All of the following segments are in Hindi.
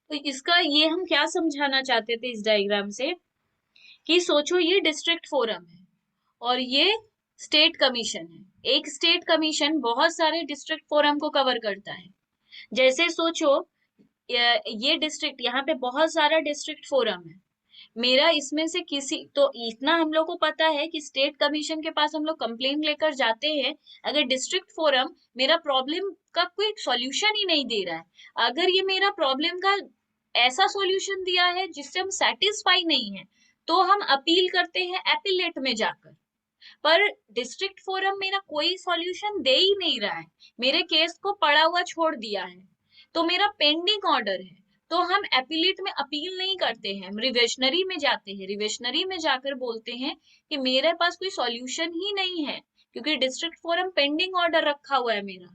तो इसका ये हम क्या समझाना चाहते थे इस डायग्राम से, कि सोचो ये डिस्ट्रिक्ट फोरम है और ये स्टेट कमीशन है। एक स्टेट कमीशन बहुत सारे डिस्ट्रिक्ट फोरम को कवर करता है। जैसे सोचो ये डिस्ट्रिक्ट, यहाँ पे बहुत सारा डिस्ट्रिक्ट फोरम है। मेरा इसमें से किसी, तो इतना हम लोग को पता है कि स्टेट कमीशन के पास हम लोग कंप्लेन लेकर जाते हैं अगर डिस्ट्रिक्ट फोरम मेरा प्रॉब्लम का कोई सॉल्यूशन ही नहीं दे रहा है। अगर ये मेरा प्रॉब्लम का ऐसा सॉल्यूशन दिया है जिससे हम सेटिस्फाई नहीं है, तो हम अपील करते हैं एपिलेट में जाकर। पर डिस्ट्रिक्ट फोरम मेरा कोई सॉल्यूशन दे ही नहीं रहा है, मेरे केस को पड़ा हुआ छोड़ दिया है, तो मेरा पेंडिंग ऑर्डर है। तो हम एपिलेट में अपील नहीं करते हैं, हम रिवेशनरी में जाते हैं। रिवेशनरी में जाकर बोलते हैं कि मेरे पास कोई सॉल्यूशन ही नहीं है, क्योंकि डिस्ट्रिक्ट फोरम पेंडिंग ऑर्डर रखा हुआ है मेरा।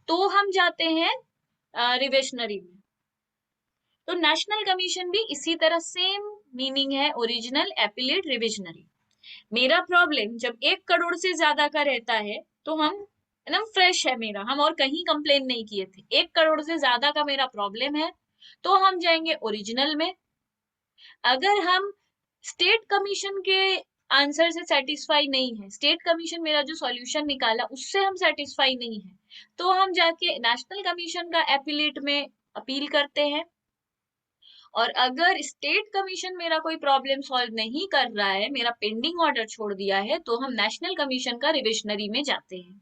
तो हम जाते हैं रिवेशनरी में। तो नेशनल कमीशन भी इसी तरह सेम मीनिंग है, ओरिजिनल, एपिलेट, रिविजनरी। मेरा प्रॉब्लम जब 1 करोड़ से ज्यादा का रहता है तो हम एकदम फ्रेश है मेरा, हम और कहीं कंप्लेन नहीं किए थे, 1 करोड़ से ज्यादा का मेरा प्रॉब्लम है, तो हम जाएंगे ओरिजिनल में। अगर हम स्टेट कमीशन के आंसर से सेटिस्फाई नहीं है, स्टेट कमीशन मेरा जो सॉल्यूशन निकाला उससे हम सेटिस्फाई नहीं है, तो हम जाके नेशनल कमीशन का एपिलेट में अपील करते हैं। और अगर स्टेट कमीशन मेरा कोई प्रॉब्लम सॉल्व नहीं कर रहा है, मेरा पेंडिंग ऑर्डर छोड़ दिया है, तो हम नेशनल कमीशन का रिविजनरी में जाते हैं।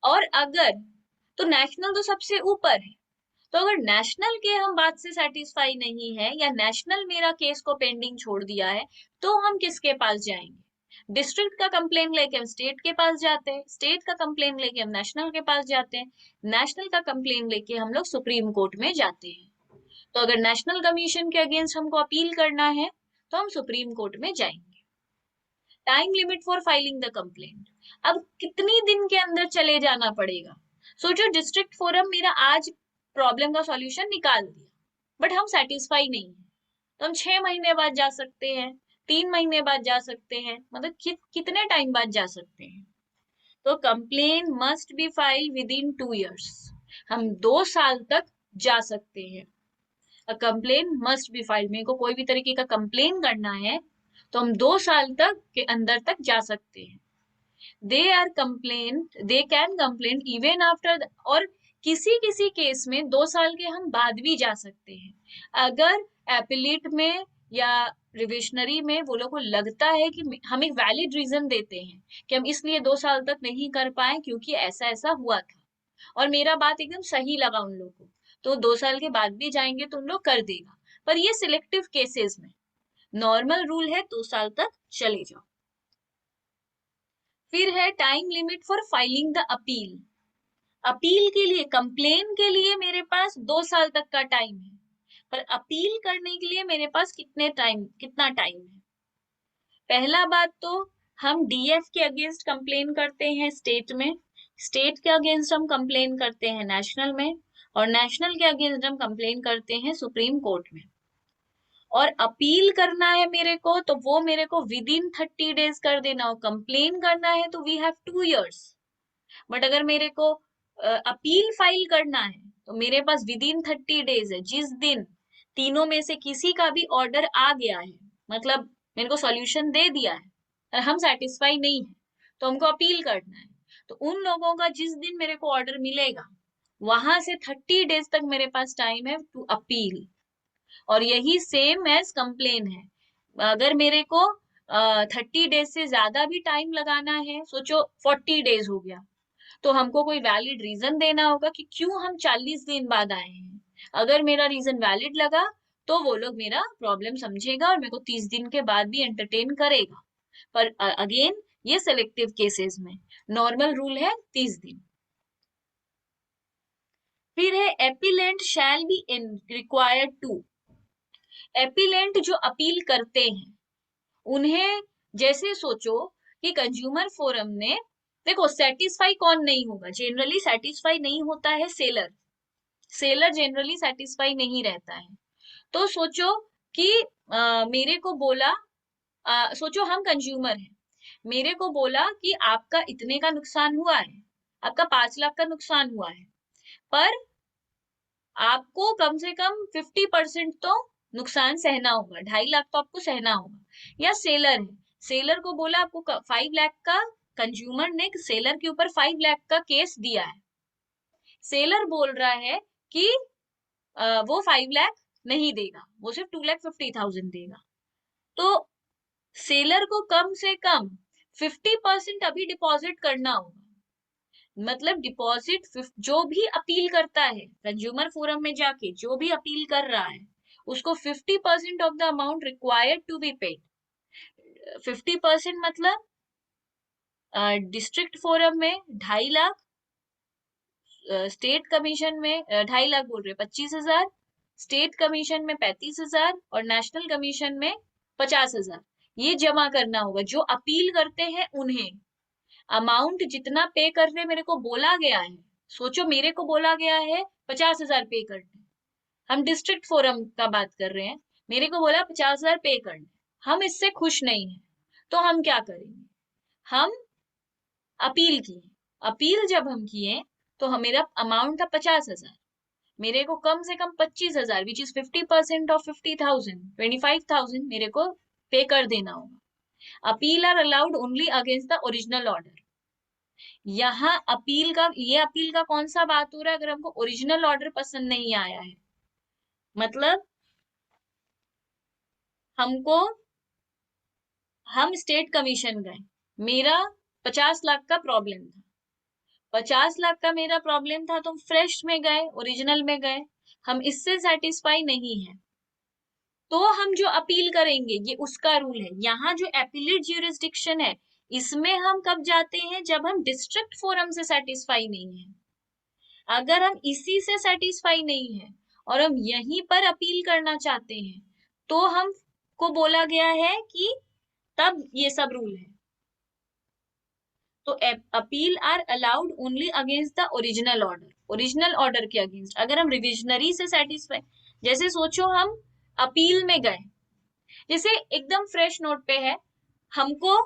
और अगर, तो नेशनल तो सबसे ऊपर है, तो अगर नेशनल के हम बात से सेटिस्फाई नहीं है या नेशनल मेरा केस को पेंडिंग छोड़ दिया है, तो हम किसके पास जाएंगे? डिस्ट्रिक्ट का कंप्लेन लेके हम स्टेट के पास जाते हैं, स्टेट का कंप्लेन लेके हम नेशनल के पास जाते हैं, नेशनल का कंप्लेन लेके हम लोग सुप्रीम कोर्ट में जाते हैं। तो अगर नेशनल कमीशन के अगेंस्ट हमको अपील करना है तो हम सुप्रीम कोर्ट में जाएंगे। Time limit for filing the complaint, अब कितनी दिन के अंदर चले जाना पड़ेगा? सोचो डिस्ट्रिक्ट फोरम मेरा आज प्रॉब्लम का सॉल्यूशन निकाल दिया, बट हम सेटिस्फाई नहीं है, तो हम 6 महीने बाद जा सकते हैं, 3 महीने बाद जा सकते हैं, मतलब कितने टाइम बाद जा सकते हैं? तो complain must be file with in 2 years, हम 2 साल तक जा सकते हैं। अ कंप्लेन मस्ट बी फाइल्ड, मेरे को कोई भी तरीके का कंप्लेन करना है तो हम 2 साल तक के अंदर तक जा सकते हैं। They are complain, they can complain even after, और किसी किसी केस में 2 साल के हम बाद भी जा सकते हैं। अगर एपिलेट में या रिविशनरी में वो लोग को लगता है कि हम एक वैलिड रीजन देते हैं कि हम इसलिए 2 साल तक नहीं कर पाए क्योंकि ऐसा ऐसा हुआ था, और मेरा बात एकदम सही लगा उन लोगों को, तो 2 साल के बाद भी जाएंगे तो उन लोग कर देगा। पर ये सिलेक्टिव केसेस में, नॉर्मल रूल है 2 साल तक चले जाओ। फिर है time limit for filing the appeal. Appeal के लिए, कंप्लेन के लिए मेरे पास 2 साल तक का टाइम है, पर अपील करने के लिए मेरे पास कितना टाइम है? पहला बात तो, हम डीएफ के अगेंस्ट कंप्लेन करते हैं स्टेट में, स्टेट के अगेंस्ट हम कंप्लेन करते हैं नेशनल में, और नेशनल के अगेंस्ट हम कंप्लेन करते हैं सुप्रीम कोर्ट में। और अपील करना है मेरे को तो वो मेरे को विद इन 30 days कर देना हो, कंप्लेन करना है तो वी हैव 2 years। बट अगर मेरे को अपील फाइल करना है तो मेरे पास विद इन 30 days है, जिस दिन तीनों में से किसी का भी ऑर्डर आ गया है, मतलब मेरे को सॉल्यूशन दे दिया है और हम सेटिस्फाई नहीं है, तो हमको अपील करना है, तो उन लोगों का जिस दिन मेरे को ऑर्डर मिलेगा वहां से 30 days तक मेरे पास टाइम है टू अपील। और यही सेम एज कंप्लेन है, अगर मेरे को 30 days से ज्यादा भी टाइम लगाना है, सोचो 40 days हो गया, तो हमको कोई वैलिड रीजन देना होगा कि क्यों हम 40 दिन बाद आए हैं। अगर मेरा रीजन वैलिड लगा तो वो लोग मेरा प्रॉब्लम समझेगा और मेरे को 30 दिन के बाद भी एंटरटेन करेगा। पर अगेन ये सिलेक्टिव केसेस में, नॉर्मल रूल है 30 दिन। फिर है appellant shall be required to, appellant जो अपील करते हैं उन्हें, जैसे सोचो कि कंज्यूमर फोरम ने, देखो सेटिस्फाई कौन नहीं होगा, जनरली सेटिस्फाई नहीं होता है सेलर, सेलर जनरली सेटिस्फाई नहीं रहता है। तो सोचो कि मेरे को बोला, सोचो हम कंज्यूमर हैं, मेरे को बोला कि आपका इतने का नुकसान हुआ है, आपका 5 लाख का नुकसान हुआ है, पर आपको कम से कम 50% तो नुकसान सहना होगा, 2.5 लाख तो आपको सहना होगा। या सेलर है, सेलर को बोला आपको 5 लाख का, कंज्यूमर ने सेलर के ऊपर 5 लाख का केस दिया है, सेलर बोल रहा है कि वो 5 लाख नहीं देगा, वो सिर्फ 2,50,000 देगा। तो सेलर को कम से कम 50% अभी डिपॉजिट करना होगा। मतलब डिपॉजिट जो भी अपील करता है कंज्यूमर फोरम में जाके, जो भी अपील कर रहा है, उसको 50% of the amount required to be paid. 50% मतलब डिस्ट्रिक्ट फोरम में 2.5 लाख, स्टेट कमीशन में 2.5 लाख बोल रहे 25,000, स्टेट कमीशन में 35,000 और नेशनल कमीशन में 50,000, ये जमा करना होगा जो अपील करते हैं उन्हें। अमाउंट जितना पे करने मेरे को बोला गया है, सोचो मेरे को बोला गया है 50,000 पे करने, हम डिस्ट्रिक्ट फोरम का बात कर रहे हैं, मेरे को बोला 50,000 पे करने, हम इससे खुश नहीं है, तो हम क्या करेंगे, हम अपील किए। अपील जब हम किए तो हम, मेरा अमाउंट था 50,000, मेरे को कम से कम 25,000 विच इज 50% ऑफ 50,000, 25,000 मेरे को पे कर देना होगा। Appeal or allowed only against the original order. यहाँ अपील का, ये अपील का कौन सा बात हो रहा है, अगर हमको ओरिजिनल ऑर्डर पसंद नहीं आया है, मतलब हमको, हम स्टेट कमीशन गए, मेरा 50 लाख का प्रॉब्लम था, 50 लाख का मेरा प्रॉब्लम था, तो हम फ्रेश में गए, ओरिजिनल में गए, हम इससे सेटिस्फाई नहीं है, तो हम जो अपील करेंगे, ये उसका रूल है। यहाँ जो एपीलेट ज्यूरिसडिक्शन है, इसमें हम कब जाते हैं, जब हम डिस्ट्रिक्ट फोरम से सेटिस्फाई नहीं है। अगर हम इसी से सेटिस्फाई नहीं है और हम यहीं पर अपील करना चाहते हैं, तो हम को बोला गया है कि तब ये सब रूल है। तो appeal or allowed only against the original order, original order के अगेंस्ट। अगर हम रिविजनरी से सेटिस्फाई, जैसे सोचो हम अपील में गए, जैसे एकदम फ्रेश नोट पे है, हमको,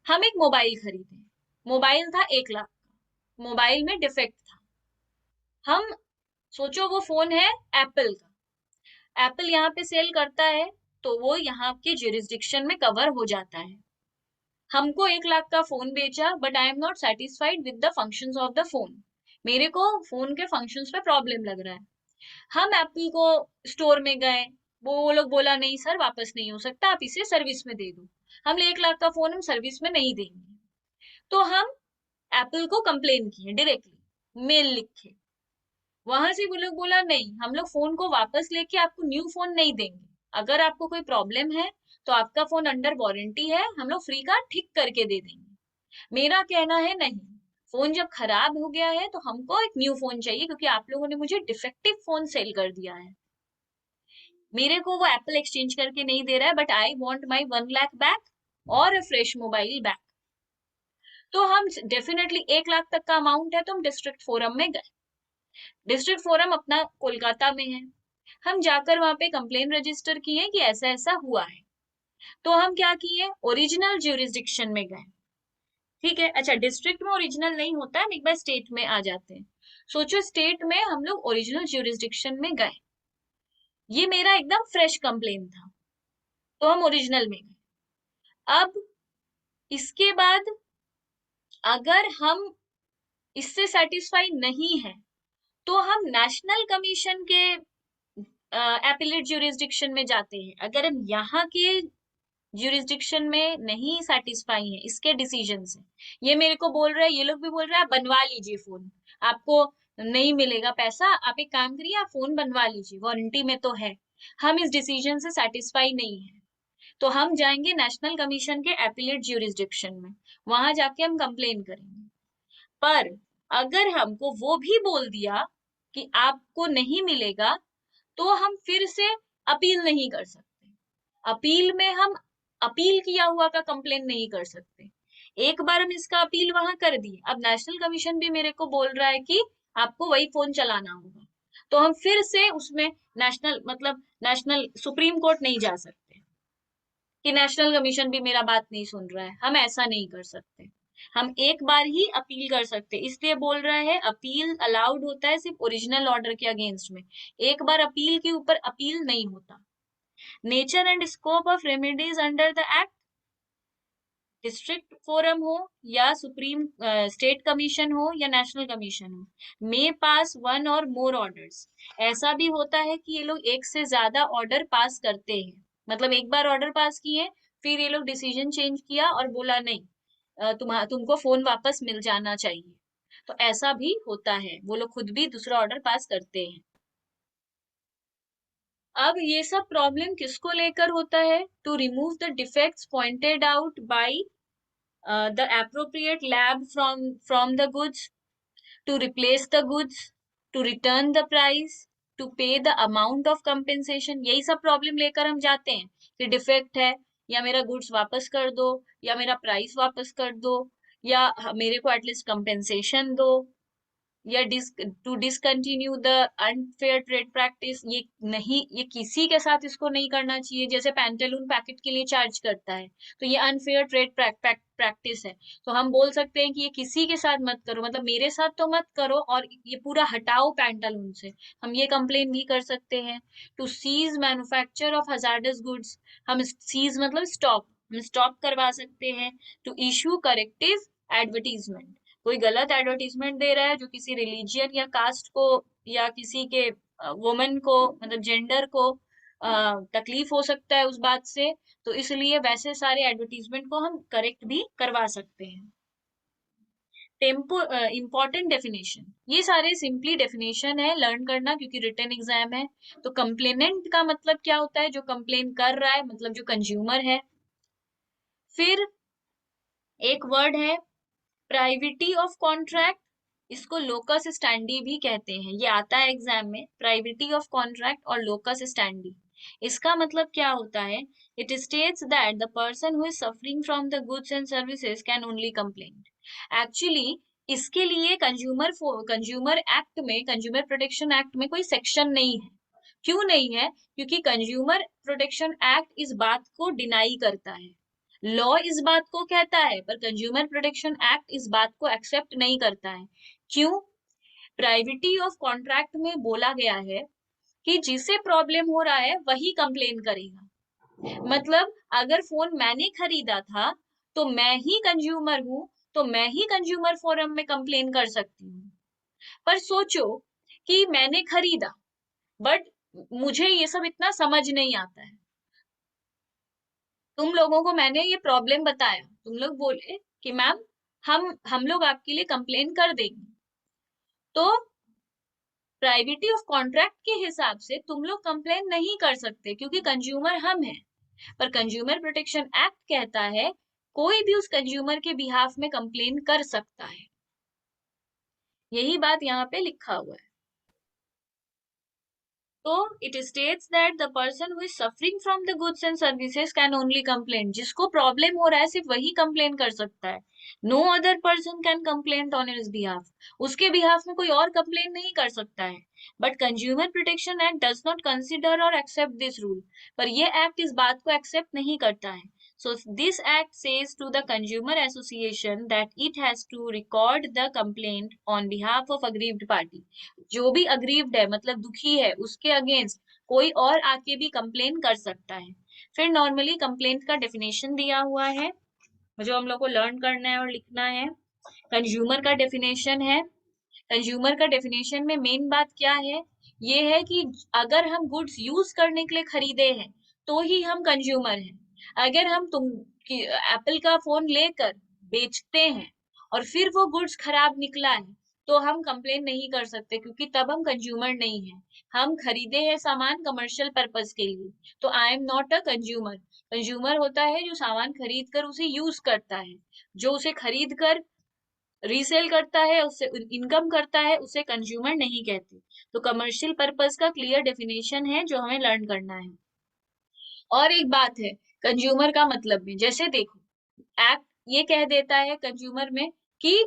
हम एक मोबाइल खरीदे, मोबाइल था 1 लाख, मोबाइल में डिफेक्ट था, हम सोचो वो फोन है एप्पल का, एप्पल यहाँ पे सेल करता है, तो वो यहाँ के ज्यूरिसडिक्शन में कवर हो जाता है। हमको 1 लाख का फोन बेचा, but I am not satisfied with the functions of the phone, मेरे को फोन के फंक्शंस पे प्रॉब्लम लग रहा है। हम एप्पल को स्टोर में गए, वो लोग बोला नहीं सर वापस नहीं हो सकता, आप इसे सर्विस में दे दो। हम 1 लाख का फोन हम सर्विस में नहीं देंगे, तो हम एप्पल को कंप्लेन किए डायरेक्टली, मेल लिख के। वहां से वो लोग बोला नहीं, हम लोग फोन को वापस लेके आपको न्यू फोन नहीं देंगे, अगर आपको कोई प्रॉब्लम है तो आपका फोन अंडर वारंटी है, हम लोग फ्री का ठीक करके दे देंगे। मेरा कहना है नहीं, फोन जब खराब हो गया है तो हमको एक न्यू फोन चाहिए, क्योंकि आप लोगों ने मुझे डिफेक्टिव फोन सेल कर दिया है, मेरे को वो एप्पल एक्सचेंज करके नहीं दे रहा है, but I want my 1 lakh back और अ फ्रेश मोबाइल बैक। तो हम डेफिनेटली 1 लाख तक का अमाउंट है, तो हम डिस्ट्रिक्ट फोरम में गए, डिस्ट्रिक्ट फोरम अपना कोलकाता में है, हम जाकर वहां पे कंप्लेन रजिस्टर किए कि ऐसा ऐसा हुआ है। तो हम क्या किए, ओरिजिनल ज्यूरिसडिक्शन में गए, ठीक है। अच्छा, डिस्ट्रिक्ट में ओरिजिनल नहीं होता है, हम एक बार स्टेट में आ जाते हैं। सोचो स्टेट में हम लोग ओरिजिनल ज्यूरिसडिक्शन में गए, ये मेरा एकदम फ्रेश कंप्लेन था, तो हम ओरिजिनल में गए। अब इसके बाद अगर हम इससे सेटिस्फाई नहीं है, तो हम नेशनल कमीशन के एपीलेट ज्यूरिसडिक्शन में जाते हैं। अगर हम यहाँ के ज्यूरिसडिक्शन में नहीं सेटिस्फाई है इसके डिसीजन से, ये मेरे को बोल रहा है, ये लोग भी बोल रहे हैं आप बनवा लीजिए फोन, आपको नहीं मिलेगा पैसा, आप एक काम करिए आप फोन बनवा लीजिए, वारंटी में तो है, हम इस डिसीजन से सेटिस्फाई नहीं है, तो हम जाएंगे नेशनल कमीशन के एपीलेट ज्यूरिसडिक्शन में, वहां जाके हम कंप्लेन करेंगे। पर अगर हमको वो भी बोल दिया कि आपको नहीं मिलेगा, तो हम फिर से अपील नहीं कर सकते, अपील में हम अपील किया हुआ का कंप्लेन नहीं कर सकते। एक बार हम इसका अपील वहां कर दिए, अब नेशनल कमीशन भी मेरे को बोल रहा है कि आपको वही फोन चलाना होगा, तो हम फिर से उसमें नेशनल, मतलब नेशनल सुप्रीम कोर्ट नहीं जा सकते कि नेशनल कमीशन भी मेरा बात नहीं सुन रहा है, हम ऐसा नहीं कर सकते। हम एक बार ही अपील कर सकते हैं, इसलिए बोल रहे हैं अपील अलाउड होता है सिर्फ ओरिजिनल ऑर्डर के अगेंस्ट में, एक बार अपील के ऊपर अपील नहीं होता। Nature and scope of remedies under the act, district forum हो या सुप्रीम स्टेट कमीशन हो या नेशनल कमीशन हो, मे पास वन और मोर ऑर्डर्स। ऐसा भी होता है कि ये लोग एक से ज्यादा ऑर्डर पास करते हैं, मतलब एक बार ऑर्डर पास किए, फिर ये लोग डिसीजन चेंज किया और बोला नहीं, तुमको फोन वापस मिल जाना चाहिए। तो ऐसा भी होता है, वो लोग खुद भी दूसरा ऑर्डर पास करते हैं। अब ये सब प्रॉब्लम किसको लेकर होता है? To remove the defects pointed out by the appropriate lab from the goods, to replace the goods, to return the price, to pay the amount of compensation। यही सब प्रॉब्लम लेकर हम जाते हैं कि डिफेक्ट है, या मेरा गुड्स वापस कर दो, या मेरा प्राइस वापस कर दो, या मेरे को एटलीस्ट कंपेंसेशन दो, या to discontinue the unfair trade practice. ये नहीं, ये किसी के साथ इसको नहीं करना चाहिए। जैसे पैंटालून पैकेट के लिए चार्ज करता है, तो ये अनफेयर ट्रेड प्रैक्टिस है, तो हम बोल सकते हैं कि ये किसी के साथ मत करो, मतलब मेरे साथ तो मत करो, और ये पूरा हटाओ पैंटालून से, हम ये कंप्लेन भी कर सकते हैं। To cease manufacture of hazardous goods, हम सीज मतलब स्टॉप, हम स्टॉप करवा सकते हैं। टू इशू करेक्टिव एडवर्टीजमेंट, कोई गलत एडवर्टीजमेंट दे रहा है जो किसी रिलीजियन या कास्ट को या किसी के वुमेन को, मतलब जेंडर को तकलीफ हो सकता है उस बात से, तो इसलिए वैसे सारे एडवर्टीजमेंट को हम करेक्ट भी करवा सकते हैं। टेम्पो इम्पोर्टेंट डेफिनेशन, ये सारे सिंपली डेफिनेशन है, लर्न करना क्योंकि रिटन एग्जाम है। तो कंप्लेनेंट का मतलब क्या होता है? जो कंप्लेन कर रहा है, मतलब जो कंज्यूमर है। फिर एक वर्ड है प्राइविटी ऑफ कॉन्ट्रैक्ट, इसको लोकस स्टैंडी भी कहते हैं, ये आता है एग्जाम में, प्राइविटी ऑफ कॉन्ट्रैक्ट और लोकस स्टैंडी। इसका मतलब क्या होता है? It states that the person who is suffering from the goods and services can only complain. Actually इसके लिए कंज्यूमर एक्ट में, कंज्यूमर प्रोटेक्शन एक्ट में कोई सेक्शन नहीं है। क्यों नहीं है? क्योंकि कंज्यूमर प्रोटेक्शन एक्ट इस बात को डिनाई करता है, लॉ इस बात को कहता है, पर कंज्यूमर प्रोटेक्शन एक्ट इस बात को एक्सेप्ट नहीं करता है। क्यों? प्राइविटी ऑफ कॉन्ट्रैक्ट में बोला गया है कि जिसे प्रॉब्लम हो रहा है वही कंप्लेन करेगा। मतलब अगर फोन मैंने खरीदा था तो मैं ही कंज्यूमर हूं, तो मैं ही कंज्यूमर फोरम में कंप्लेन कर सकती हूँ। पर सोचो कि मैंने खरीदा, बट मुझे ये सब इतना समझ नहीं आता है, तुम लोगों को मैंने ये प्रॉब्लम बताया, तुम लोग बोले कि मैम हम लोग आपके लिए कंप्लेन कर देंगे, तो प्राइवेटी ऑफ कॉन्ट्रैक्ट के हिसाब से तुम लोग कंप्लेन नहीं कर सकते क्योंकि कंज्यूमर हम हैं। पर कंज्यूमर प्रोटेक्शन एक्ट कहता है कोई भी उस कंज्यूमर के बिहाफ में कंप्लेन कर सकता है। यही बात यहाँ पे लिखा हुआ है। तो it states that the person who is suffering from the goods and services can only complain, जिसको प्रॉब्लम हो रहा है सिर्फ वही कंप्लेन कर सकता है। No other person can complain on his behalf, उसके बिहाफ में कोई और कंप्लेन नहीं कर सकता है। But consumer protection act does not consider और एक्सेप्ट दिस रूल, पर ये एक्ट इस बात को एक्सेप्ट नहीं करता है। So this act says to the consumer association that it has to record the complaint on behalf of aggrieved party। जो भी अग्रीव्ड है मतलब दुखी है, उसके अगेंस्ट कोई और आके भी कंप्लेन कर सकता है। फिर नॉर्मली कंप्लेंट का डेफिनेशन दिया हुआ है जो हम लोग को लर्न करना है और लिखना है। कंज्यूमर का डेफिनेशन है, कंज्यूमर का डेफिनेशन में मेन बात क्या है? ये है कि अगर हम गुड्स यूज करने के लिए खरीदे हैं तो ही हम कंज्यूमर हैं। अगर हम एप्पल का फोन लेकर बेचते हैं और फिर वो गुड्स खराब निकला है तो हम कंप्लेन नहीं कर सकते क्योंकि तब हम कंज्यूमर नहीं है। हम खरीदे हैं सामान कमर्शियल पर्पस के लिए, तो I am not a consumer. Consumer होता है जो सामान खरीद कर उसे यूज करता है, जो उसे खरीद कर रीसेल करता है, उससे इनकम करता है, उसे कंज्यूमर नहीं कहते। तो कमर्शियल पर्पस का क्लियर डेफिनेशन है जो हमें लर्न करना है। और एक बात है कंज्यूमर का मतलब में, जैसे देखो एक्ट ये कह देता है कंज्यूमर में कि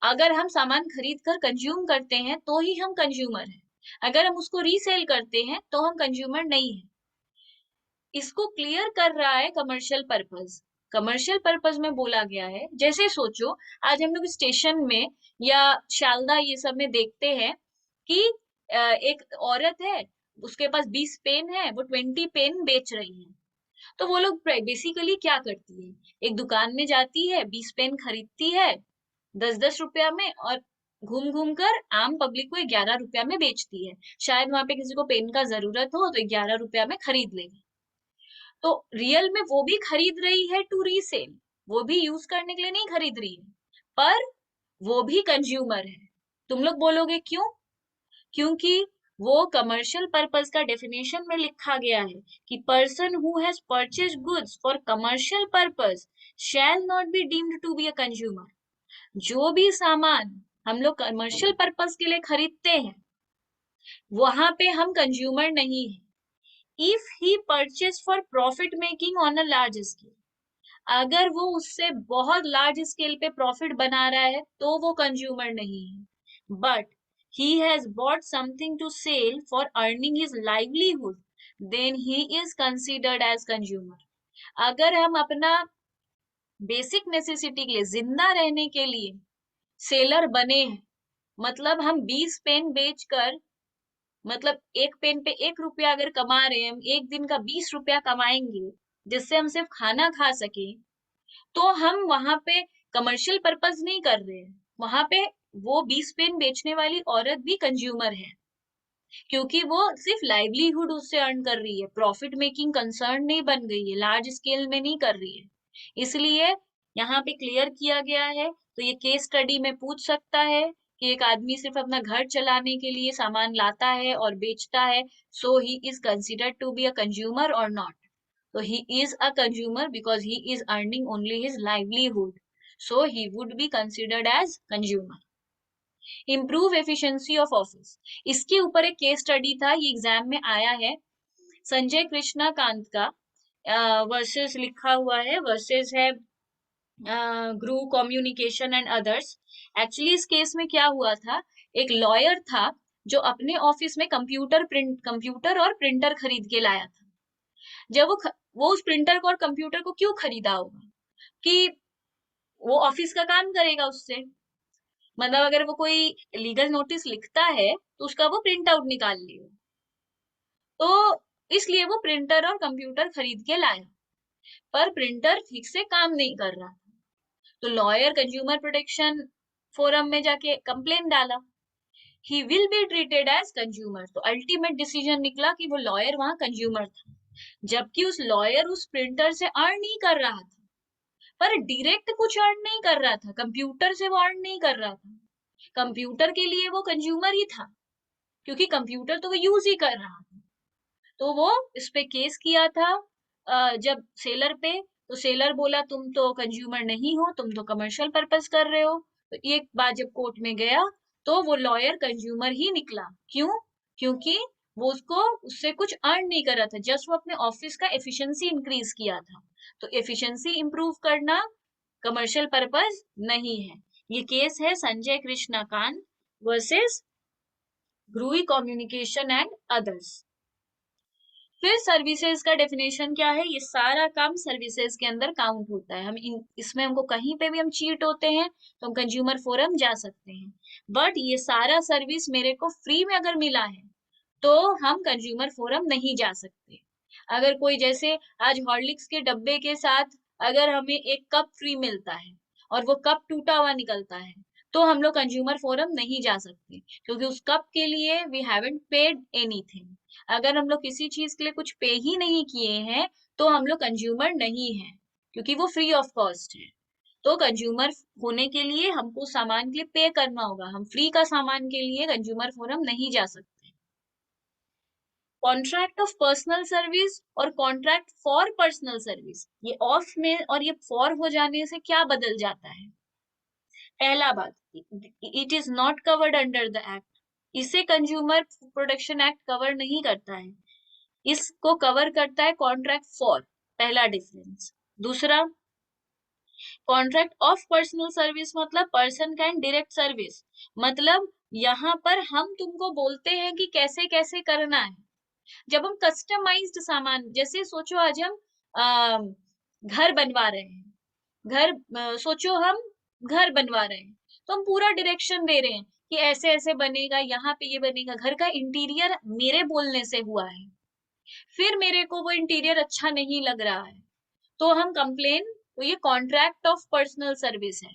अगर हम सामान खरीद कर कंज्यूम करते हैं तो ही हम कंज्यूमर हैं, अगर हम उसको रीसेल करते हैं तो हम कंज्यूमर नहीं है। इसको क्लियर कर रहा है कमर्शियल पर्पस। कमर्शियल पर्पज में बोला गया है। जैसे सोचो आज हम लोग स्टेशन में या शालदा ये सब में देखते हैं कि एक औरत है, उसके पास 20 पेन है, वो 20 पेन बेच रही है। तो वो लोग बेसिकली क्या करती है, एक दुकान में जाती है, 20 पेन खरीदती है 10-10 रुपया में, और घूम घूम कर आम पब्लिक को 11 रुपया में बेचती है। शायद वहां पे किसी को पेन का जरूरत हो तो 11 रुपया में खरीद लेगी। तो रियल में वो भी खरीद रही है टू रीसेल, वो भी यूज करने के लिए नहीं खरीद रही है, पर वो भी कंज्यूमर है। तुम लोग बोलोगे क्यों? क्योंकि वो कमर्शियल पर्पस का डेफिनेशन में लिखा गया है कि person who has purchase goods for commercial purpose shall not be deemed to be a consumer. जो भी सामान हम लोग कमर्शियल पर्पस के लिए खरीदते हैं, वहां पे हम कंज्यूमर नहीं है। If he purchase for profit making on a large scale, अगर वो उससे बहुत लार्ज स्केल पे प्रॉफिट बना रहा है तो वो कंज्यूमर नहीं है। But he has bought something to sell for earning his livelihood, then he is considered as consumer. अगर हम अपना बेसिक नेसेसिटी के लिए, जिंदा रहने के लिए सेलर बने हैं, मतलब हम 20 पेन बेचकर, मतलब एक पेन पे 1 रुपया अगर कमा रहे हैं, हम एक दिन का 20 रुपया कमाएंगे जिससे हम सिर्फ खाना खा सके, तो हम वहां पे कमर्शियल पर्पस नहीं कर रहे हैं। वहां पे वो 20 पेन बेचने वाली औरत भी कंज्यूमर है, क्योंकि वो सिर्फ लाइवलीहुड उससे अर्न कर रही है, प्रॉफिट मेकिंग कंसर्न नहीं बन गई है, लार्ज स्केल में नहीं कर रही है। इसलिए यहाँ पे क्लियर किया गया है। तो ये केस स्टडी में पूछ सकता है कि एक आदमी सिर्फ अपना घर चलाने के लिए सामान लाता है और बेचता है, so he is considered to be a consumer और not? So he is a consumer because he is earning only his livelihood. So he would be considered as consumer. Improve efficiency of office. इसके ऊपर एक केस स्टडी था, ये एग्जाम में आया है, संजय कृष्णा कांत का वर्सेस लिखा हुआ है, वर्सेस है ग्रू कम्युनिकेशन एंड अदर्स। एक्चुअली इस केस में क्या हुआ था, एक लॉयर था जो अपने ऑफिस में कंप्यूटर और प्रिंटर खरीद के लाया था। जब वो उस प्रिंटर को और कंप्यूटर को क्यों खरीदा होगा, कि वो ऑफिस का काम करेगा उससे, मतलब अगर वो कोई लीगल नोटिस लिखता है तो उसका वो प्रिंट आउट निकाल लियो, तो इसलिए वो प्रिंटर और कंप्यूटर खरीद के लाया। पर प्रिंटर ठीक से काम नहीं कर रहा था, तो लॉयर कंज्यूमर प्रोटेक्शन फोरम में जाके कंप्लेन डाला, he will be treated as consumer. तो अल्टीमेट डिसीजन निकला कि वो लॉयर वहां कंज्यूमर था, जबकि उस लॉयर उस प्रिंटर से अर्न नहीं कर रहा था, पर डायरेक्ट कुछ अर्न नहीं कर रहा था, कंप्यूटर से वो अर्न नहीं कर रहा था। कंप्यूटर के लिए वो कंज्यूमर ही था, क्योंकि कंप्यूटर तो वो यूज ही कर रहा था। तो वो इस पे केस किया था जब सेलर पे, तो सेलर बोला तुम तो कंज्यूमर नहीं हो, तुम तो कमर्शियल पर्पस कर रहे हो। तो एक बार जब कोर्ट में गया तो वो लॉयर कंज्यूमर ही निकला। क्यों? क्योंकि वो उसको उससे कुछ अर्न नहीं कर रहा था, जस्ट वो अपने ऑफिस का एफिशिएंसी इंक्रीज किया था। तो एफिशिएंसी इंप्रूव करना कमर्शियल पर्पस नहीं है। ये केस है संजय कृष्णाकांत वर्सेस ग्रूई कम्युनिकेशन एंड अदर्स। फिर सर्विसेज का डेफिनेशन क्या है, ये सारा काम सर्विसेज के अंदर काउंट होता है। इसमें हमको कहीं पे भी हम चीट होते हैं तो हम कंज्यूमर फोरम जा सकते हैं, बट ये सारा सर्विस मेरे को फ्री में अगर मिला है तो हम कंज्यूमर फोरम नहीं जा सकते। अगर कोई जैसे आज हॉर्लिक्स के डब्बे के साथ अगर हमें एक कप फ्री मिलता है और वो कप टूटा हुआ निकलता है, तो हम लोग कंज्यूमर फोरम नहीं जा सकते, क्योंकि उस कप के लिए वी हैवंट पेड एनीथिंग। अगर हम लोग किसी चीज के लिए कुछ पे ही नहीं किए हैं तो हम लोग कंज्यूमर नहीं है, क्योंकि वो फ्री ऑफ कॉस्ट है। तो कंज्यूमर होने के लिए हमको सामान के लिए पे करना होगा, हम फ्री का सामान के लिए कंज्यूमर फोरम नहीं जा सकते। कॉन्ट्रैक्ट ऑफ पर्सनल सर्विस और कॉन्ट्रैक्ट फॉर पर्सनल सर्विस, ये ऑफ में और ये फॉर हो जाने से क्या बदल जाता है? पहला बात, it is not covered under the act, इसे कंज्यूमर प्रोटेक्शन एक्ट कवर नहीं करता है, इसको कवर करता है कॉन्ट्रैक्ट फॉर, पहला डिफरेंस। दूसरा, कॉन्ट्रैक्ट ऑफ पर्सनल सर्विस मतलब पर्सन कैन डायरेक्ट सर्विस, मतलब यहाँ पर हम तुमको बोलते हैं कि कैसे कैसे करना है। जब हम कस्टमाइज्ड सामान, जैसे सोचो आज हम घर बनवा रहे हैं, घर सोचो हम घर बनवा रहे हैं, तो हम पूरा डायरेक्शन दे रहे हैं कि ऐसे ऐसे बनेगा, यहाँ पे ये बनेगा, घर का इंटीरियर मेरे बोलने से हुआ है, फिर मेरे को वो इंटीरियर अच्छा नहीं लग रहा है, तो हम कंप्लेन, तो ये कॉन्ट्रैक्ट ऑफ पर्सनल सर्विस है,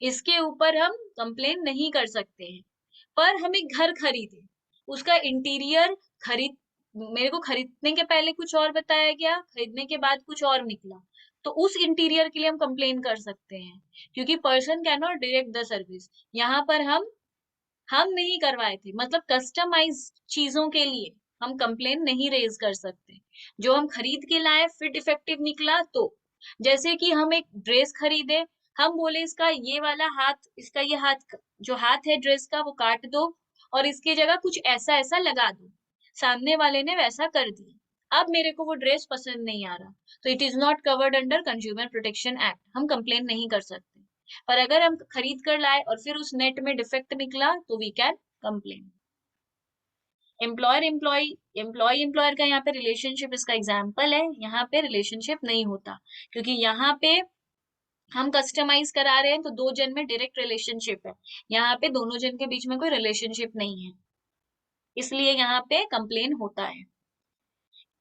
इसके ऊपर हम कंप्लेन नहीं कर सकते हैं। पर हम एक घर खरीदे, उसका इंटीरियर खरीद, मेरे को खरीदने के पहले कुछ और बताया गया, खरीदने के बाद कुछ और निकला, तो उस इंटीरियर के लिए हम कंप्लेन कर सकते हैं, क्योंकि person can not direct the service. यहाँ पर हम नहीं करवाए थे, मतलब कस्टमाइज चीजों के लिए हम कंप्लेन नहीं रेज कर सकते। जो हम खरीद के लाए फिर डिफेक्टिव निकला, तो जैसे कि हम एक ड्रेस खरीदे, हम बोले इसका ये वाला हाथ, इसका ये हाथ, जो हाथ है ड्रेस का वो काट दो और इसकी जगह कुछ ऐसा ऐसा लगा दो, सामने वाले ने वैसा कर दिया, अब मेरे को वो ड्रेस पसंद नहीं आ रहा, तो it is not covered under consumer protection act, हम कंप्लेन नहीं कर सकते। पर अगर हम खरीद कर लाए और फिर उस नेट में डिफेक्ट निकला, तो we can complain. Employer employee, employee employer का यहाँ पे रिलेशनशिप इसका एग्जाम्पल है, यहाँ पे रिलेशनशिप नहीं होता, क्योंकि यहाँ पे हम कस्टमाइज करा रहे हैं, तो दो जन में डायरेक्ट रिलेशनशिप है, यहाँ पे दोनों जन के बीच में कोई रिलेशनशिप नहीं है, इसलिए यहाँ पे कंप्लेन होता है।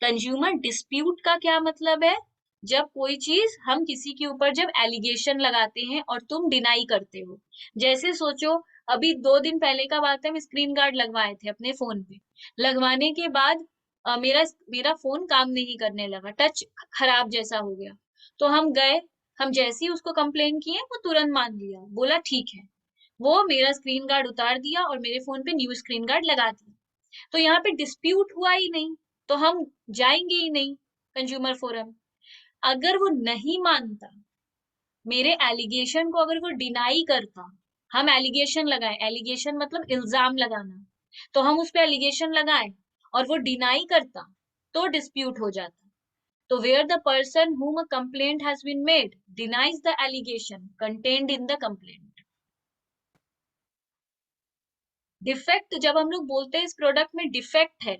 कंज्यूमर डिस्प्यूट का क्या मतलब है? जब कोई चीज हम किसी के ऊपर जब एलिगेशन लगाते हैं और तुम डिनाई करते हो, जैसे सोचो, अभी 2 दिन पहले का बात है, हम स्क्रीन गार्ड लगवाए थे अपने फोन पे, लगवाने के बाद मेरा मेरा फोन काम नहीं करने लगा, टच खराब जैसा हो गया, तो हम गए, हम जैसे ही उसको कंप्लेन किए वो तुरंत मान लिया, बोला ठीक है, वो मेरा स्क्रीन गार्ड उतार दिया और मेरे फोन पे न्यू स्क्रीन गार्ड लगा दिया, तो यहाँ पे डिस्प्यूट हुआ ही नहीं, तो हम जाएंगे ही नहीं कंज्यूमर फोरम। अगर वो नहीं मानता, मेरे एलिगेशन को अगर वो डिनाई करता, हम एलिगेशन लगाए, एलिगेशन मतलब इल्जाम लगाना, तो हम उस पे एलिगेशन लगाए और वो डिनाई करता, तो डिस्प्यूट हो जाता। तो where the person whom a complaint has been made denies the allegation contained in the complaint। Defect, जब हम लोग बोलते हैं इस प्रोडक्ट में डिफेक्ट है,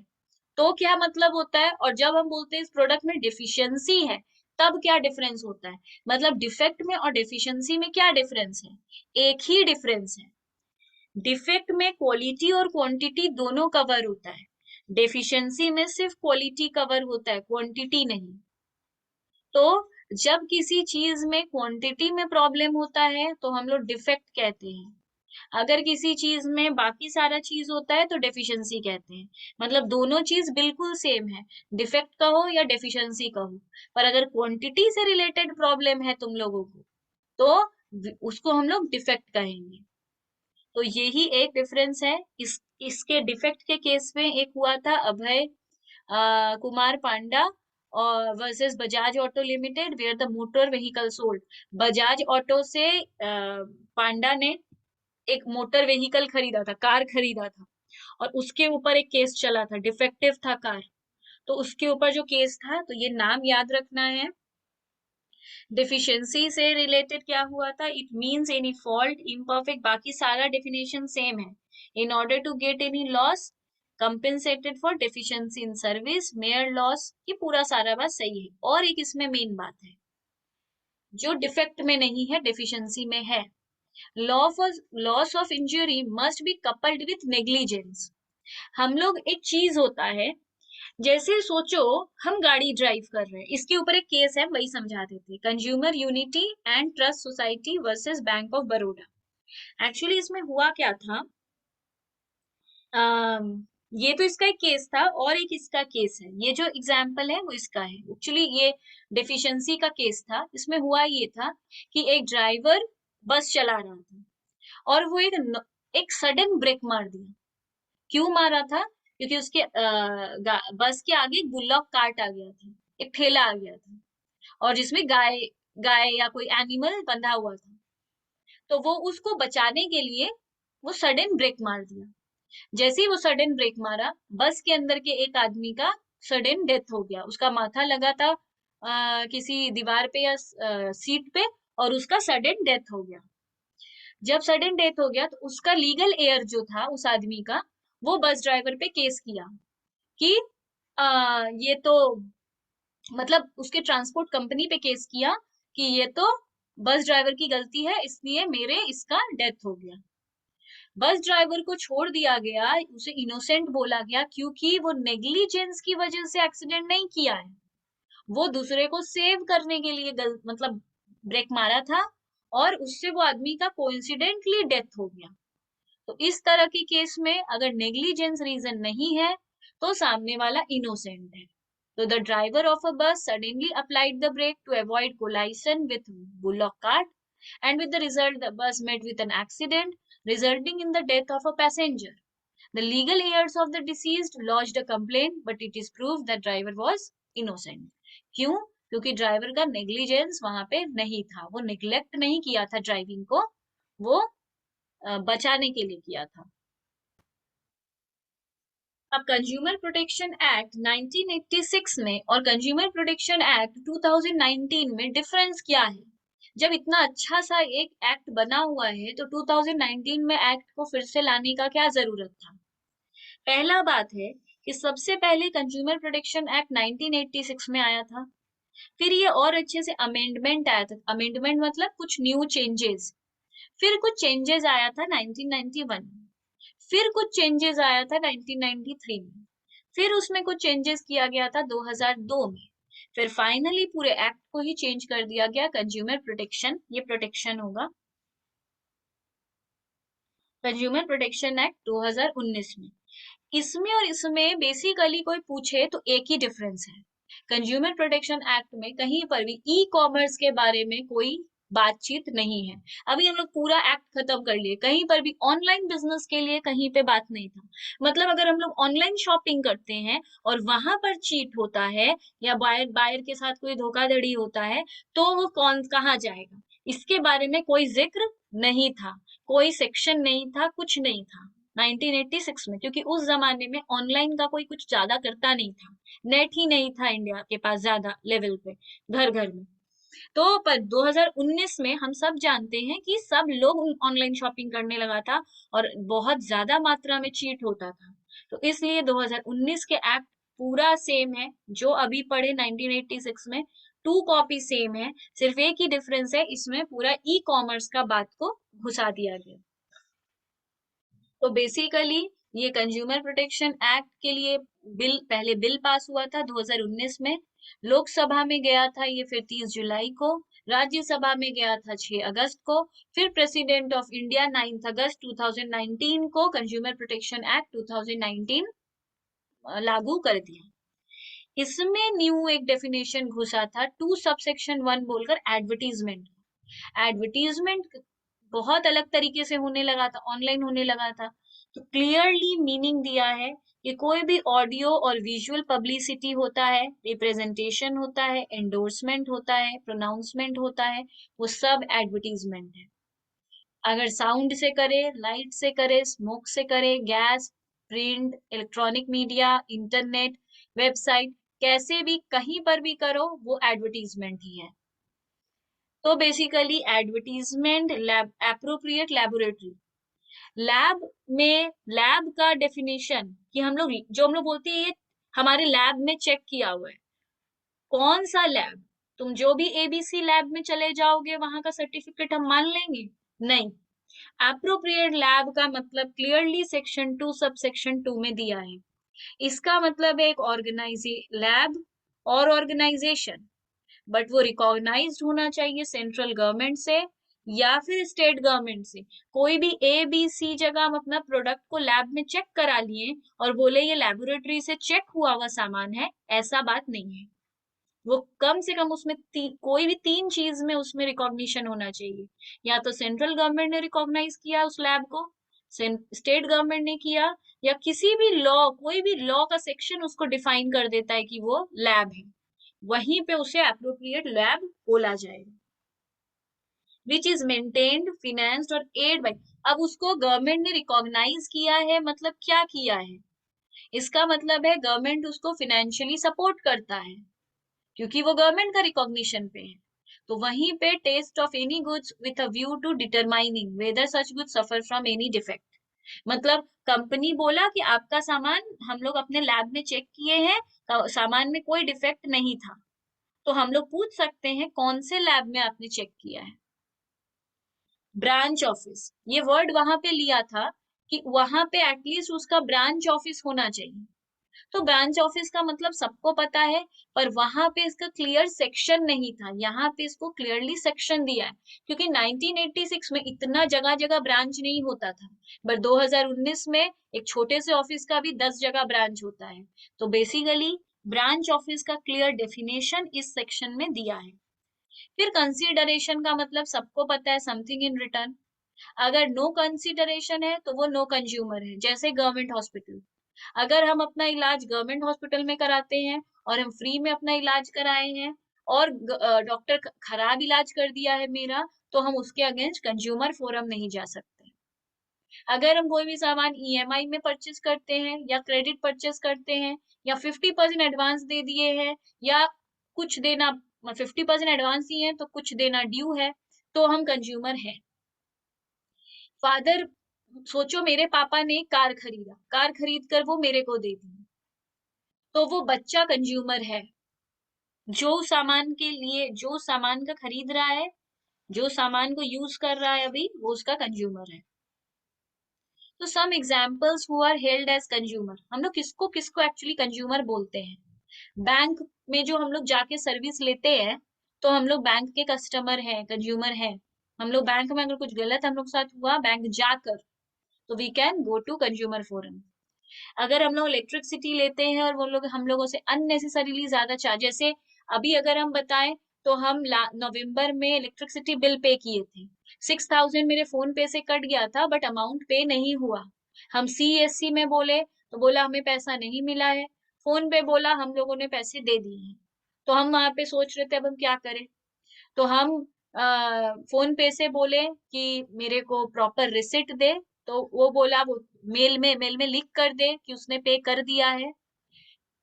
तो क्या मतलब होता है, और जब हम बोलते हैं इस प्रोडक्ट में डिफिशियंसी है, तब क्या डिफरेंस होता है? मतलब डिफेक्ट में और डिफिशियंसी में क्या डिफरेंस है? एक ही डिफरेंस है, डिफेक्ट में क्वालिटी और क्वांटिटी दोनों कवर होता है, डेफिशिएंसी में सिर्फ क्वालिटी कवर होता है, क्वांटिटी नहीं। तो जब किसी चीज में क्वांटिटी में प्रॉब्लम होता है तो हम लोग डिफेक्ट कहते हैं, अगर किसी चीज में बाकी सारा चीज होता है तो डेफिशिएंसी कहते हैं। मतलब दोनों चीज बिल्कुल सेम है, डिफेक्ट का हो या डेफिशिएंसी का हो, पर अगर क्वांटिटी से रिलेटेड प्रॉब्लम है तुम लोगों को, तो उसको हम लोग डिफेक्ट कहेंगे। तो यही एक डिफरेंस है। इसके डिफेक्ट के केस में एक हुआ था अभय कुमार पांडा और versus Bajaj auto limited, where the motor vehicle sold. Bajaj auto से पांडा ने एक मोटर व्हीकल खरीदा था, कार खरीदा था, और उसके ऊपर एक केस चला था, डिफेक्टिव था कार, तो उसके ऊपर जो केस था, तो ये नाम याद रखना है। डिफिशियंसी से रिलेटेड क्या हुआ था? It means any fault, imperfect, बाकी सारा डेफिनेशन सेम है। In order to get any loss compensated for deficiency in service, mere loss, ये पूरा सारा बात सही है। और एक इसमें मेन बात है जो डिफेक्ट में नहीं है, डेफिशिएंसी में है, loss of injury must be coupled with negligence. हम लोग, एक चीज होता है, जैसे सोचो हम गाड़ी ड्राइव कर रहे हैं, इसके ऊपर एक केस है, वही समझा देते हैं, consumer unity and trust society versus bank of Baroda. Actually इसमें हुआ क्या था, ये तो इसका एक केस था, और एक इसका केस है, ये जो एग्जाम्पल है वो इसका है। एक्चुअली ये डेफिशिएंसी का केस था, इसमें हुआ ये था कि एक ड्राइवर बस चला रहा था और वो एक सडन ब्रेक मार दिया। क्यों मारा था? क्योंकि उसके बस के आगे एक बुलॉक कार्ट आ गया था, एक ठेला आ गया था, और जिसमें गाय गाय या कोई एनिमल बंधा हुआ था, तो वो उसको बचाने के लिए वो सडन ब्रेक मार दिया। जैसे ही वो सडन ब्रेक मारा, बस के अंदर के एक आदमी का सडन डेथ हो गया, उसका माथा लगा था किसी दीवार पे या सीट पे, और उसका सडन डेथ हो गया। जब सडन डेथ हो गया, तो उसका लीगल एयर जो था उस आदमी का, वो बस ड्राइवर पे केस किया कि ये तो मतलब उसके ट्रांसपोर्ट कंपनी पे केस किया कि ये तो बस ड्राइवर की गलती है, इसलिए मेरे इसका डेथ हो गया। बस ड्राइवर को छोड़ दिया गया, उसे इनोसेंट बोला गया, क्योंकि वो नेग्लिजेंस की वजह से एक्सीडेंट नहीं किया है, वो दूसरे को सेव करने के लिए मतलब ब्रेक मारा था, और उससे वो आदमी का कोइंसिडेंटली डेथ हो गया। तो इस तरह की केस में अगर नेग्लिजेंस रीजन नहीं है तो सामने वाला इनोसेंट है। तो the driver of a bus suddenly applied the brake to avoid collision with bullock cart, and with the result the bus met with an accident resulting in the death of a passenger. The legal heirs of the deceased lodged a complaint, but it is proved that driver was innocent. क्यों? क्योंकि ड्राइवर का नेग्लिजेंस वहां पे नहीं था, वो निग्लेक्ट नहीं किया था ड्राइविंग को, वो बचाने के लिए किया था। अब कंज्यूमर प्रोटेक्शन एक्ट 1986 में और कंज्यूमर प्रोटेक्शन एक्ट 2019 में डिफरेंस क्या है? जब इतना अच्छा सा एक एक्ट बना हुआ है तो 2019 में एक्ट को फिर से लाने का क्या जरूरत था? पहला बात है कि सबसे पहले कंज्यूमर प्रोटेक्शन एक्ट 1986 में आया था, फिर ये और अच्छे से अमेंडमेंट आया था, अमेंडमेंट मतलब कुछ न्यू चेंजेस, फिर कुछ चेंजेस आया था 1991 में, फिर कुछ चेंजेस आया था 1993 में, फिर उसमें कुछ चेंजेस किया गया था 2002 में, फिर फाइनली पूरे एक्ट को ही चेंज कर दिया गया कंज्यूमर प्रोटेक्शन, ये प्रोटेक्शन होगा कंज्यूमर प्रोटेक्शन एक्ट 2019 में। इसमें और इसमें बेसिकली कोई पूछे तो एक ही डिफरेंस है, कंज्यूमर प्रोटेक्शन एक्ट में कहीं पर भी ई कॉमर्स के बारे में कोई बातचीत नहीं है। अभी हम लोग पूरा एक्ट खत्म कर लिए, कहीं पर भी ऑनलाइन बिजनेस के लिए कहीं पे बात नहीं था। मतलब अगर हम लोग ऑनलाइन शॉपिंग करते हैं और वहां पर चीट होता है या बायर बायर के साथ कोई धोखाधड़ी होता है, तो वो कौन कहाँ जाएगा, इसके बारे में कोई जिक्र नहीं था, कोई सेक्शन नहीं था, कुछ नहीं था 1986 में, क्योंकि उस जमाने में ऑनलाइन का कोई कुछ ज्यादा करता नहीं था, नेट ही नहीं था इंडिया के पास ज्यादा लेवल पे घर घर में। तो पर 2019 में हम सब जानते हैं कि सब लोग ऑनलाइन शॉपिंग करने लगा था और बहुत ज्यादा मात्रा में चीट होता था। तो इसलिए 2019 के एक्ट पूरा सेम है जो अभी पढ़े 1986 में, टू कॉपी सेम है, सिर्फ एक ही डिफरेंस है, इसमें पूरा ई कॉमर्स का बात को घुसा दिया गया। तो बेसिकली ये कंज्यूमर प्रोटेक्शन एक्ट के लिए बिल, पहले बिल पास हुआ था 2019 में, लोकसभा में गया था ये फिर 30 जुलाई को, राज्यसभा में गया था 6 अगस्त को, फिर प्रेसिडेंट ऑफ इंडिया 9 अगस्त 2019 को कंज्यूमर प्रोटेक्शन एक्ट 2019 लागू कर दिया। इसमें न्यू एक डेफिनेशन घुसा था, टू सबसेक्शन 1 बोलकर एडवर्टीजमेंट। एडवर्टीजमेंट बहुत अलग तरीके से होने लगा था, ऑनलाइन होने लगा था। तो क्लियरली मीनिंग दिया है कि कोई भी ऑडियो और विजुअल पब्लिसिटी होता है, रिप्रेजेंटेशन होता है, एंडोर्समेंट होता है, प्रोनाउंसमेंट होता है, वो सब एडवर्टीजमेंट है। अगर साउंड से करे, लाइट से करे, स्मोक से करे, gas, print, electronic media, internet, website, कैसे भी कहीं पर भी करो वो एडवर्टीजमेंट ही है। तो basically advertisement, lab, appropriate laboratory, lab में लैब का डेफिनेशन कि हम लोग जो हम लोग बोलते हैं ये हमारे लैब में चेक किया हुआ है, कौन सा लैब? तुम जो भी एबीसी लैब में चले जाओगे वहां का सर्टिफिकेट हम मान लेंगे? नहीं। एप्रोप्रिएट लैब का मतलब क्लियरली सेक्शन 2 सब सेक्शन 2 में दिया है। इसका मतलब है एक ऑर्गेनाइजे लैब और ऑर्गेनाइजेशन, बट वो रिकॉग्नाइज्ड होना चाहिए सेंट्रल गवर्नमेंट से या फिर स्टेट गवर्नमेंट से। कोई भी ए बी सी जगह हम अपना प्रोडक्ट को लैब में चेक करा लिए और बोले ये लेबोरेटरी से चेक हुआ हुआ सामान है, ऐसा बात नहीं है। वो कम से कम उसमें कोई भी 3 चीज में उसमें रिकॉग्निशन होना चाहिए, या तो सेंट्रल गवर्नमेंट ने रिकॉग्नाइज किया उस लैब को, स्टेट गवर्नमेंट ने किया, या किसी भी लॉ, कोई भी लॉ का सेक्शन उसको डिफाइन कर देता है कि वो लैब है, वहीं पे उसे एप्रोप्रिएट लैब बोला जाएगा। विच इज मेंटेन्ड, फिनेंस्ड और एड बाय, अब उसको गवर्नमेंट ने रिकॉग्नाइज किया है, मतलब क्या किया है? इसका मतलब है गवर्नमेंट उसको फिनेंशियली सपोर्ट करता है, क्योंकि वो गवर्नमेंट का रिकॉग्निशन पे है। तो वहीं पे test of any goods with a view to determining whether such goods suffer from any defect, मतलब कंपनी बोला कि आपका सामान हम लोग अपने लैब में चेक किए हैं, सामान में कोई डिफेक्ट नहीं था, तो हम लोग पूछ सकते हैं कौन से लैब में आपने चेक किया है। ब्रांच ऑफिस, ये वर्ड वहां पे लिया था कि वहां पे एटलीस्ट उसका ब्रांच ऑफिस होना चाहिए। तो ब्रांच ऑफिस का मतलब सबको पता है, पर वहां पे इसका क्लियर सेक्शन नहीं था, यहाँ पे इसको क्लियरली सेक्शन दिया है, क्योंकि 1986 में इतना जगह जगह ब्रांच नहीं होता था, पर 2019 में एक छोटे से ऑफिस का भी 10 जगह ब्रांच होता है। तो बेसिकली ब्रांच ऑफिस का क्लियर डेफिनेशन इस सेक्शन में दिया है। फिर कंसीडरेशन का मतलब सबको पता है, समथिंग इन रिटर्न। अगर नो कंसीडरेशन है तो वो नो कंज्यूमर है, जैसे गवर्नमेंट हॉस्पिटल। अगर हम अपना इलाज गवर्नमेंट हॉस्पिटल में कराते हैं और हम फ्री में अपना इलाज कराए हैं और डॉक्टर खराब इलाज कर दिया है मेरा, तो हम उसके अगेंस्ट कंज्यूमर फोरम नहीं जा सकते। अगर हम कोई भी सामान ईएमआई में परचेज करते हैं या क्रेडिट परचेज करते हैं या 50% एडवांस दे दिए हैं या कुछ देना, 50% एडवांस ही है तो कुछ देना ड्यू है, तो हम कंज्यूमर हैं। फादर, सोचो मेरे पापा ने कार खरीदा, कार खरीद कर वो मेरे को दे दी, तो वो बच्चा कंज्यूमर है। जो सामान के लिए, जो सामान का खरीद रहा है, जो सामान को यूज कर रहा है अभी, वो उसका कंज्यूमर है। तो some examples who are held as consumer, हम लोग किसको किसको एक्चुअली कंज्यूमर बोलते हैं। बैंक में जो हम लोग जाके सर्विस लेते हैं, तो हम लोग बैंक के कस्टमर हैं, कंज्यूमर हैं। हम लोग बैंक में अगर कुछ गलत हम लोग साथ हुआ बैंक जाकर, तो we can go to consumer forum. अगर हम लोग इलेक्ट्रिसिटी लेते हैं और वो लोग हम लोगों से अननेसेसरीली ज्यादा चार्ज, जैसे अभी अगर हम बताएं तो हम नवंबर में इलेक्ट्रिसिटी बिल पे किए थे, 6000 मेरे फोन पे से कट गया था बट अमाउंट पे नहीं हुआ। हम सीएससी में बोले तो बोला हमें पैसा नहीं मिला है, फोन पे बोला हम लोगों ने पैसे दे दिए हैं। तो हम वहां पे सोच रहे थे अब हम क्या करें। तो हम फोन पे से बोले कि मेरे को प्रॉपर रिसिट दे, तो वो बोला वो मेल में लिख कर दे कि उसने पे कर दिया है।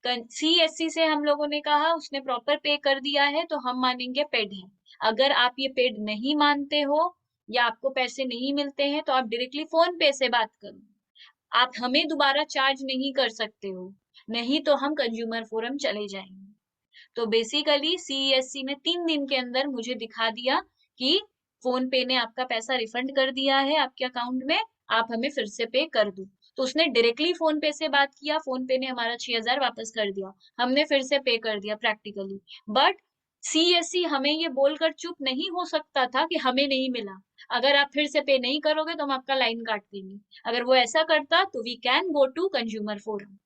सीएससी से हम लोगों ने कहा उसने प्रॉपर पे कर दिया है तो हम मानेंगे पेड है। अगर आप ये पेड नहीं मानते हो या आपको पैसे नहीं मिलते हैं तो आप डायरेक्टली फोन पे से बात करो, आप हमें दोबारा चार्ज नहीं कर सकते हो, नहीं तो हम कंज्यूमर फोरम चले जाएंगे। तो बेसिकली सीएससी ने 3 दिन के अंदर मुझे दिखा दिया कि फोन पे ने आपका पैसा रिफंड कर दिया है आपके अकाउंट में, आप हमें फिर से पे कर दो। तो उसने डायरेक्टली फोन पे से बात किया, फोन पे ने हमारा 6000 वापस कर दिया, हमने फिर से पे कर दिया प्रैक्टिकली। बट सीएससी हमें ये बोलकर चुप नहीं हो सकता था कि हमें नहीं मिला, अगर आप फिर से पे नहीं करोगे तो हम आपका लाइन काट देंगे। अगर वो ऐसा करता तो we can go to consumer forum.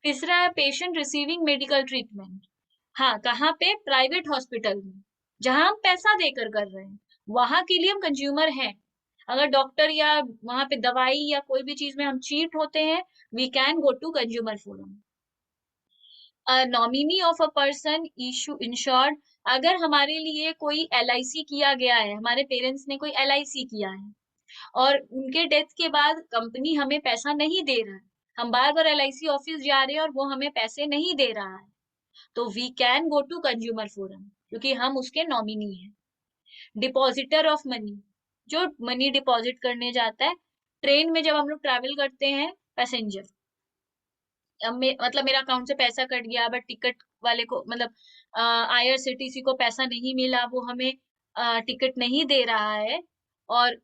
तीसरा है पेशेंट रिसीविंग मेडिकल ट्रीटमेंट। हाँ, कहाँ पे? प्राइवेट हॉस्पिटल में, जहां हम पैसा देकर कर रहे हैं, वहां के लिए हम कंज्यूमर हैं। अगर डॉक्टर या वहां पे दवाई या कोई भी चीज में हम चीट होते हैं, we can go to consumer forum. Nominee of a person issue insured, अगर हमारे लिए कोई एलआईसी किया गया है, हमारे पेरेंट्स ने कोई एलआईसी किया है और उनके डेथ के बाद कंपनी हमें पैसा नहीं दे रहा है, हम बार बार एलआईसी ऑफिस जा रहे हैं और वो हमें पैसे नहीं दे रहा है, तो we can go to consumer forum, क्योंकि हम उसके नॉमिनी हैं। डिपॉजिटर ऑफ मनी, जो मनी डिपॉजिट करने जाता है, ट्रेन में जब हम लोग ट्रैवल करते हैं, पैसेंजर, मतलब मेरा अकाउंट से पैसा कट गया बट टिकट वाले को, मतलब आईआरसीटीसी को पैसा नहीं मिला, वो हमें टिकट नहीं दे रहा है, और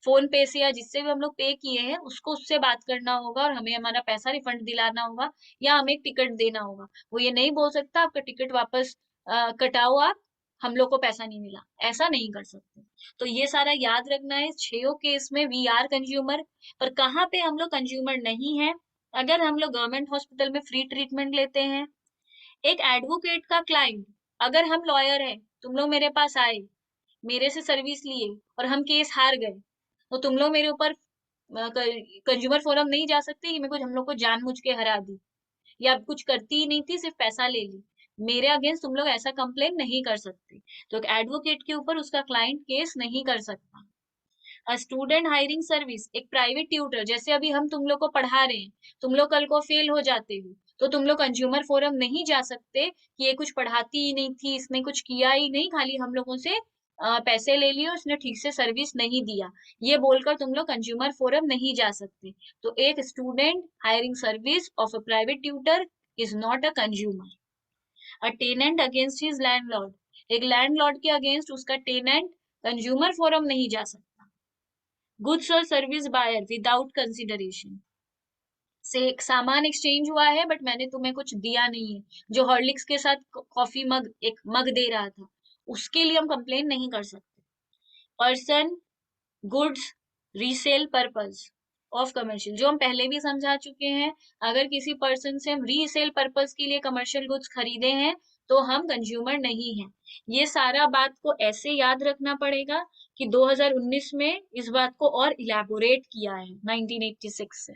फोन पे से या जिससे भी हम लोग पे किए हैं उसको उससे बात करना होगा और हमें हमारा पैसा रिफंड दिलाना होगा या हमें एक टिकट देना होगा। वो ये नहीं बोल सकता आपका टिकट वापस कटाओ आप, हम लोग को पैसा नहीं मिला, ऐसा नहीं कर सकते। तो ये सारा याद रखना है, 6 केस में वी आर कंज्यूमर। पर कहाँ पे हम लोग कंज्यूमर नहीं है? अगर हम लोग गवर्नमेंट हॉस्पिटल में फ्री ट्रीटमेंट लेते हैं, एक एडवोकेट का क्लाइंट, अगर हम लॉयर हैं, तुम लोग मेरे पास आए, मेरे से सर्विस लिए और हम केस हार गए, तो तुम लोग मेरे ऊपर कंज्यूमर फोरम नहीं जा सकते कि मैं कुछ हम लोग को जानबूझ के हरा दी या कुछ करती ही नहीं थी, सिर्फ पैसा ले ली, मेरे अगेंस्ट तुम लोग ऐसा कंप्लेन नहीं कर सकते। तो एक एडवोकेट के ऊपर उसका क्लाइंट केस नहीं कर सकता। स्टूडेंट हायरिंग सर्विस, एक प्राइवेट ट्यूटर, जैसे अभी हम तुम लोग को पढ़ा रहे हैं, तुम लोग कल को फेल हो जाते हो, तो तुम लोग कंज्यूमर फोरम नहीं जा सकते कि ये कुछ पढ़ाती ही नहीं थी, इसने कुछ किया ही नहीं, खाली हम लोगों से पैसे ले लिए, उसने ठीक से सर्विस नहीं दिया, ये बोलकर तुम लोग कंज्यूमर फोरम नहीं जा सकते। तो एक student hiring service of a private tutor is not a consumer. A tenant against his landlord, एक लैंडलॉर्ड के अगेंस्ट उसका टेनेंट कंज्यूमर फोरम नहीं जा सकता। गुड्स और सर्विस बायर विदाउट कंसिडरेशन, से एक सामान एक्सचेंज हुआ है बट मैंने तुम्हें कुछ दिया नहीं है, जो हॉर्लिक्स के साथ कॉफी मग, एक मग दे रहा था, उसके लिए हम कंप्लेन नहीं कर सकते। Person, goods, resale purpose of commercial, जो हम पहले भी समझा चुके हैं, अगर किसी पर्सन से हम रीसेल पर्पस के लिए कमर्शियल गुड्स खरीदे हैं तो हम कंज्यूमर नहीं हैं। ये सारा बात को ऐसे याद रखना पड़ेगा कि 2019 में इस बात को और इलेबोरेट किया है 1986 से।